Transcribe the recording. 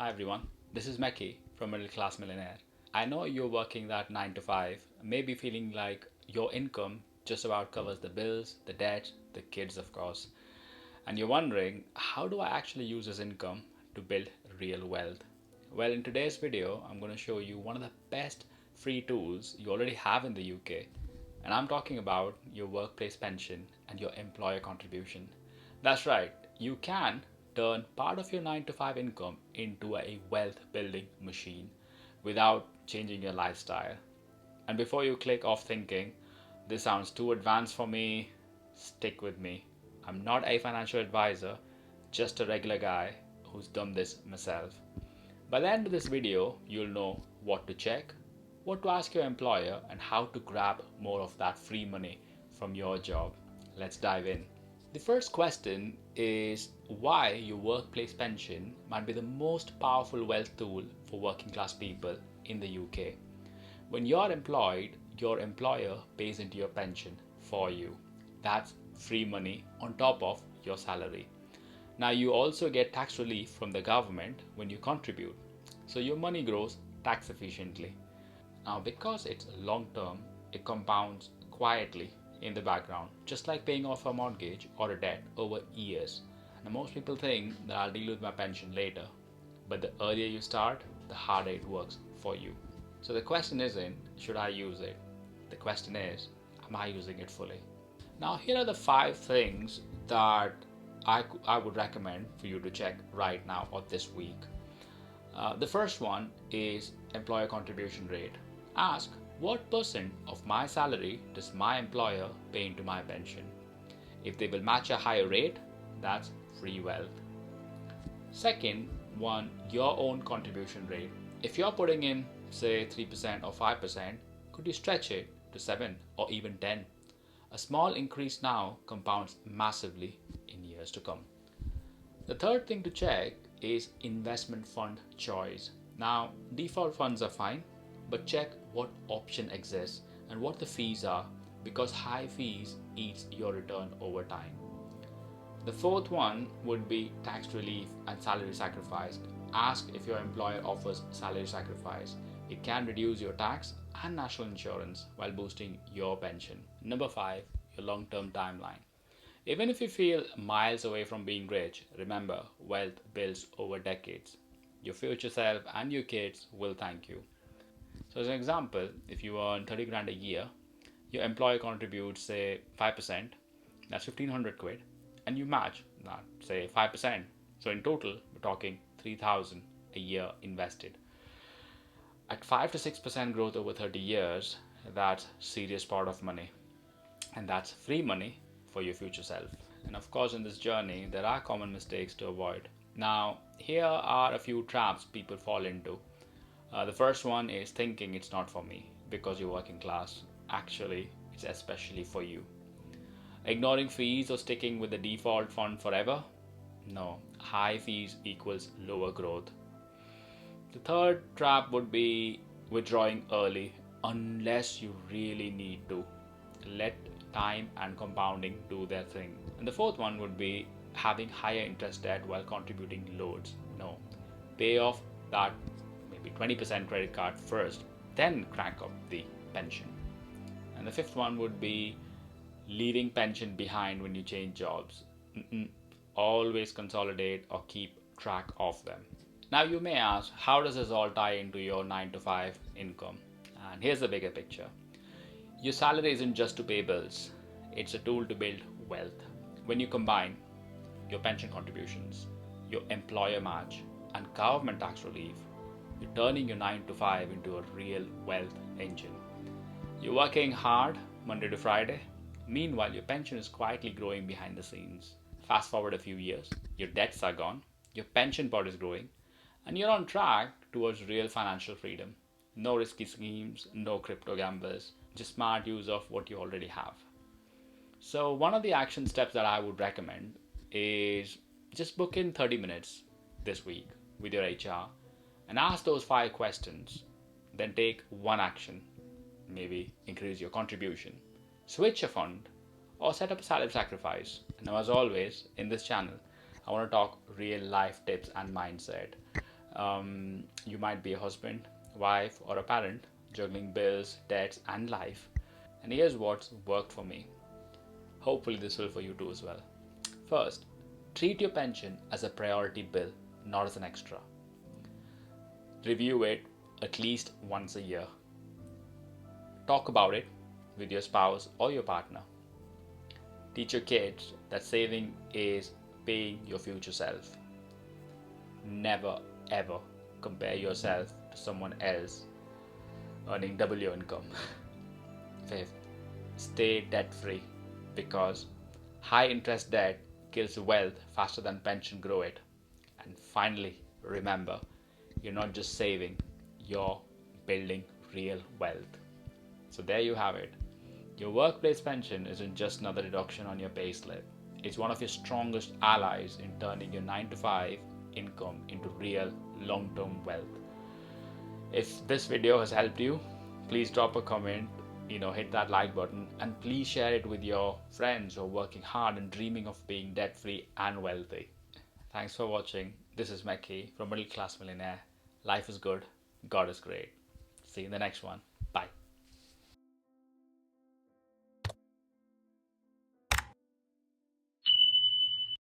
Hi everyone, this is Mekhi from Middle Class Millionaire. I know you're working that 9 to 5, maybe feeling like your income just about covers the bills, the debt, the kids, of course. And you're wondering, how do I actually use this income to build real wealth? Well, in today's video, I'm going to show you one of the best free tools you already have in the UK. And I'm talking about your workplace pension and your employer contribution. That's right, you can turn part of your 9 to 5 income into a wealth building machine without changing your lifestyle. And before you click off thinking, this sounds too advanced for me, stick with me. I'm not a financial advisor, just a regular guy who's done this myself. By the end of this video, you'll know what to check, what to ask your employer, and how to grab more of that free money from your job. Let's dive in. The first question is why your workplace pension might be the most powerful wealth tool for working class people in the UK. When you're employed, your employer pays into your pension for you. That's free money on top of your salary. Now, you also get tax relief from the government when you contribute, so your money grows tax efficiently. Now, because it's long term, it compounds quietly in the background, just like paying off a mortgage or a debt over years. Now, most people think that I'll deal with my pension later, but the earlier you start, the harder it works for you. So the question isn't, should I use it? The question is, am I using it fully? Now, here are the 5 things that I would recommend for you to check right now or this week. The first one is employer contribution rate. Ask what percent of my salary does my employer pay into my pension? If they will match a higher rate, that's free wealth. Second one, your own contribution rate. If you're putting in, say, 3% or 5%, could you stretch it to 7 or even 10? A small increase now compounds massively in years to come. The third thing to check is investment fund choice. Now, default funds are fine, but check what option exists and what the fees are, because high fees eats your return over time. The fourth one would be tax relief and salary sacrifice. Ask if your employer offers salary sacrifice. It can reduce your tax and national insurance while boosting your pension. Number 5, your long-term timeline. Even if you feel miles away from being rich, remember, wealth builds over decades. Your future self and your kids will thank you. So, as an example, if you earn 30 grand a year, your employer contributes, say, 5%, that's 1500 quid, and you match that, say, 5%. So, in total, we're talking 3000 a year invested. At 5 to 6% growth over 30 years, that's serious pot of money. And that's free money for your future self. And of course, in this journey, there are common mistakes to avoid. Now, here are a few traps people fall into. The first one is thinking it's not for me because you're working class. Actually, it's especially for you. Ignoring fees or sticking with the default fund forever? No, high fees equals lower growth. The third trap would be withdrawing early unless you really need to. Let time and compounding do their thing. And the fourth one would be having higher interest debt while contributing loads. No, pay off that maybe 20% credit card first, then crank up the pension. And the fifth one would be leaving pension behind when you change jobs. Always consolidate or keep track of them. Now you may ask, how does this all tie into your 9 to 5 income? And here's the bigger picture. Your salary isn't just to pay bills, it's a tool to build wealth. When you combine your pension contributions, your employer match, and government tax relief, you're turning your 9 to 5 into a real wealth engine. You're working hard Monday to Friday, meanwhile, your pension is quietly growing behind the scenes. Fast forward a few years, your debts are gone, your pension pot is growing, and you're on track towards real financial freedom. No risky schemes, no crypto gambles, just smart use of what you already have. So, one of the action steps that I would recommend is just book in 30 minutes this week with your HR and ask those 5 questions. Then take one action, maybe increase your contribution, switch a fund, or set up a salary sacrifice. And now, as always, in this channel, I want to talk real life tips and mindset. You might be a husband, wife, or a parent, juggling bills, debts, and life. And here's what's worked for me. Hopefully, this will for you too as well. First, treat your pension as a priority bill, not as an extra. Review it at least once a year. Talk about it with your spouse or your partner. Teach your kids that saving is paying your future self. Never ever compare yourself to someone else earning double your income. Fifth, stay debt free because high interest debt kills wealth faster than pension grow it. And finally, remember, you're not just saving, you're building real wealth. So there you have it. Your workplace pension isn't just another deduction on your payslip. It's one of your strongest allies in turning your 9 to 5 income into real long-term wealth. If this video has helped you, please drop a comment, hit that like button, and please share it with your friends who are working hard and dreaming of being debt-free and wealthy. Thanks for watching. This is Meknath from Middle Class Millionaire. Life is good. God is great. See you in the next one.